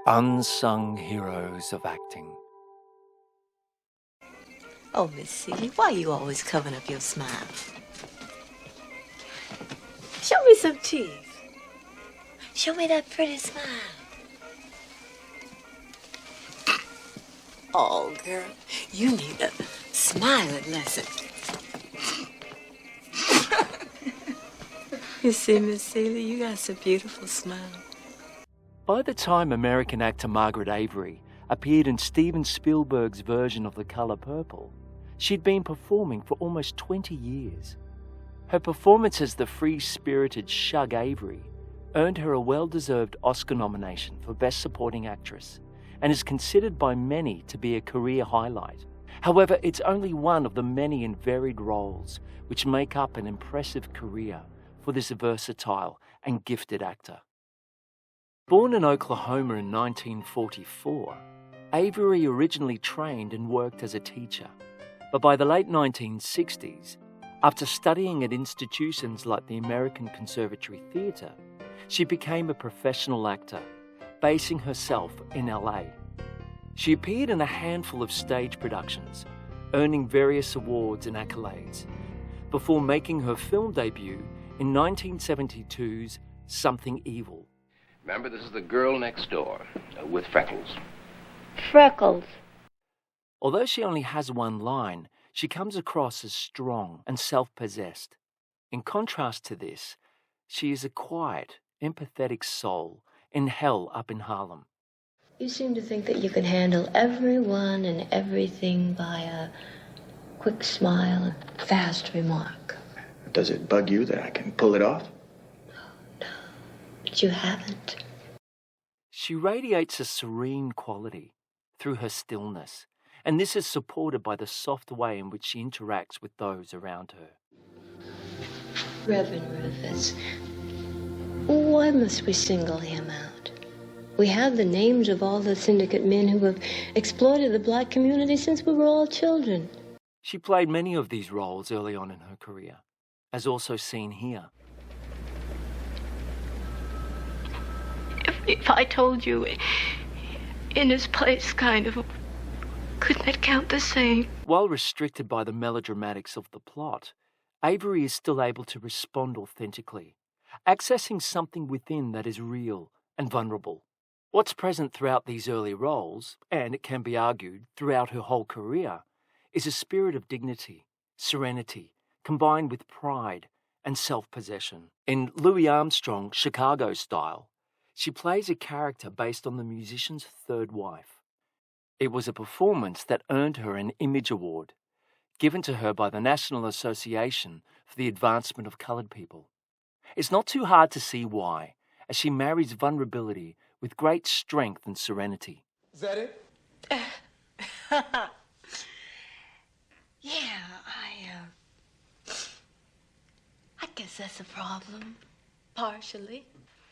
Unsung heroes of acting. Oh, Miss Celie, why are you always covering up your smile? Show me some teeth. Show me that pretty smile. Oh, girl, you need a smiling lesson. You see, Miss Celie, you got such a beautiful smile. By the time American actor Margaret Avery appeared in Steven Spielberg's version of The Color Purple, she'd been performing for almost 20 years. Her performance as the free-spirited Shug Avery earned her a well-deserved Oscar nomination for Best Supporting Actress and is considered by many to be a career highlight. However, it's only one of the many and varied roles which make up an impressive career for this versatile and gifted actor. Born in Oklahoma in 1944, Avery originally trained and worked as a teacher, but by the late 1960s, after studying at institutions like the American Conservatory Theatre, she became a professional actor, basing herself in LA. She appeared in a handful of stage productions, earning various awards and accolades, before making her film debut in 1972's Something Evil. Remember, this is the girl next door, with freckles. Freckles. Although she only has one line, she comes across as strong and self-possessed. In contrast to this, she is a quiet, empathetic soul in hell up in Harlem. You seem to think that you can handle everyone and everything by a quick smile and fast remark. Does it bug you that I can pull it off? No, but you haven't. She radiates a serene quality through her stillness, and this is supported by the soft way in which she interacts with those around her. Reverend Rufus, why must we single him out? We have the names of all the syndicate men who have exploited the black community since we were all children. She played many of these roles early on in her career, as also seen here. If I told you in his place, kind of, couldn't that count the same? While restricted by the melodramatics of the plot, Avery is still able to respond authentically, accessing something within that is real and vulnerable. What's present throughout these early roles, and it can be argued throughout her whole career, is a spirit of dignity, serenity, combined with pride and self-possession. In Louis Armstrong's Chicago Style, she plays a character based on the musician's third wife. It was a performance that earned her an Image Award, given to her by the National Association for the Advancement of Colored People. It's not too hard to see why, as she marries vulnerability with great strength and serenity. Is that it? Yeah, I guess that's a problem. Partially.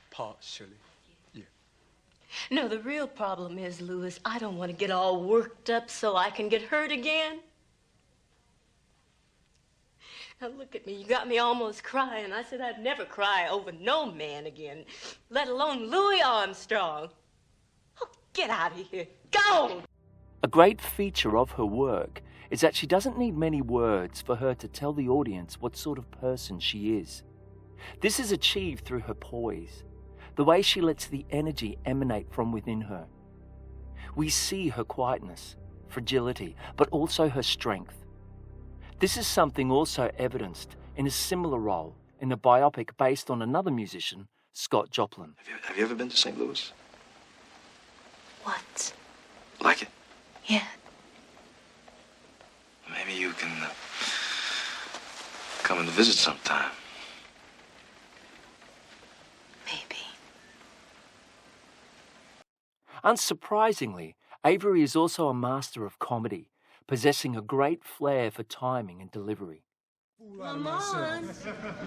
Partially. Yeah. No, the real problem is, Louis, I don't want to get all worked up so I can get hurt again. Now look at me, you got me almost crying. I said I'd never cry over no man again, let alone Louis Armstrong. Oh, get out of here. Go! A great feature of her work is that she doesn't need many words for her to tell the audience what sort of person she is. This is achieved through her poise, the way she lets the energy emanate from within her. We see her quietness, fragility, but also her strength. This is something also evidenced in a similar role in a biopic based on another musician, Scott Joplin. Have you ever been to St. Louis? What? Like it? Yeah. Maybe you can come and visit sometime. Maybe. Unsurprisingly, Avery is also a master of comedy, possessing a great flair for timing and delivery. Come on.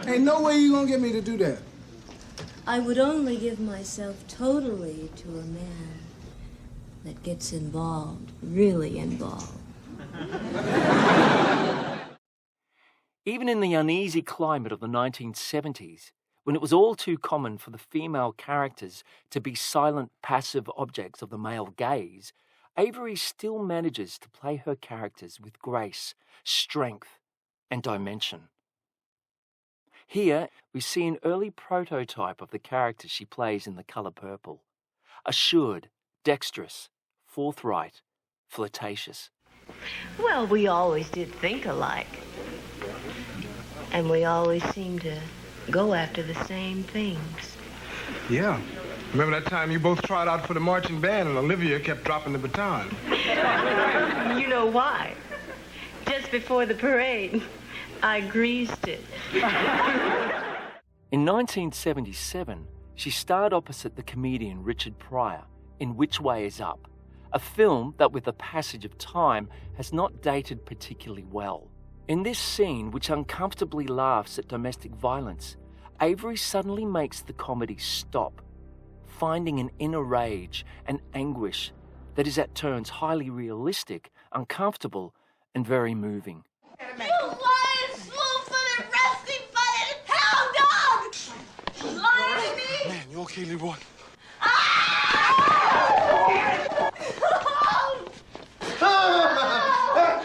Ain't no way you gonna get me to do that. I would only give myself totally to a man that gets involved, really involved. Even in the uneasy climate of the 1970s, When it was all too common for the female characters to be silent, passive objects of the male gaze, Avery still manages to play her characters with grace, strength, and dimension. Here, we see an early prototype of the character she plays in The Color Purple. Assured, dexterous, forthright, flirtatious. Well, we always did think alike. And we always seemed to go after the same things. Yeah. Remember that time you both tried out for the marching band and Olivia kept dropping the baton? You know why? Just before the parade, I greased it. In 1977, she starred opposite the comedian Richard Pryor in Which Way Is Up, a film that with the passage of time has not dated particularly well. In this scene, which uncomfortably laughs at domestic violence, Avery suddenly makes the comedy stop, finding an inner rage and anguish that is at turns highly realistic, uncomfortable, and very moving. You lying, slow-footed, rusty-footed hound dog! You lying to me? Man, you okay, Leroy?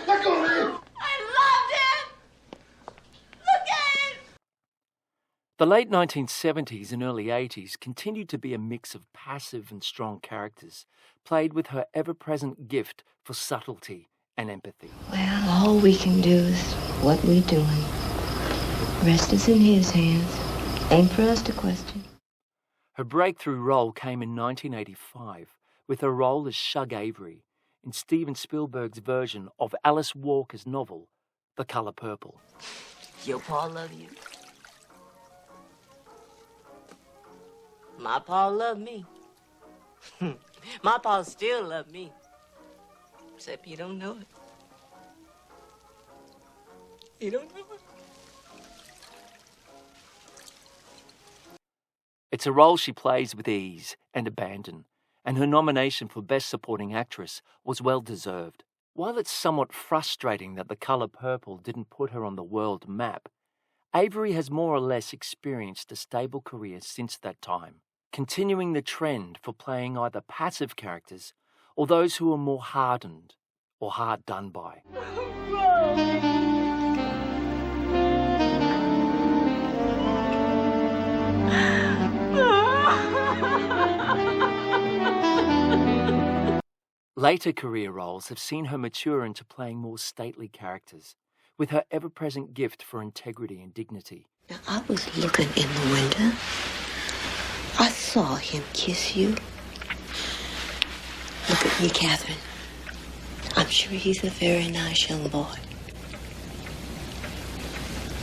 Let go of me! I loved him! Look at him! The late 1970s and early 80s continued to be a mix of passive and strong characters, played with her ever-present gift for subtlety and empathy. Well, all we can do is what we're doing. Rest is in his hands. Ain't for us to question. Her breakthrough role came in 1985 with her role as Shug Avery in Steven Spielberg's version of Alice Walker's novel, The Color Purple. Your pa love you. My pa love me. My pa still love me. Except you don't know it. You don't know it. It's a role she plays with ease and abandon, and her nomination for Best Supporting Actress was well deserved. While it's somewhat frustrating that The Color Purple didn't put her on the world map, Avery has more or less experienced a stable career since that time, continuing the trend for playing either passive characters or those who are more hardened or hard done by. Later career roles have seen her mature into playing more stately characters, with her ever-present gift for integrity and dignity. Now, I was looking in the window. I saw him kiss you. Look at me, Catherine. I'm sure he's a very nice young boy.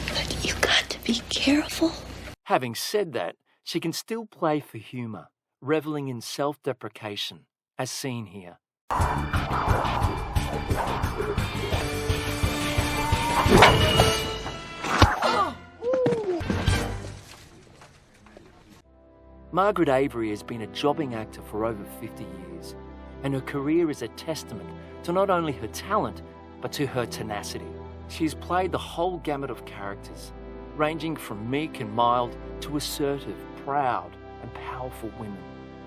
But you got to be careful. Having said that, she can still play for humour, reveling in self-deprecation, as seen here. Margaret Avery has been a jobbing actor for over 50 years, and her career is a testament to not only her talent, but to her tenacity. She has played the whole gamut of characters, ranging from meek and mild to assertive, proud, and powerful women.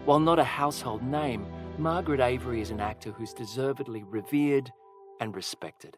While not a household name, Margaret Avery is an actor who's deservedly revered and respected.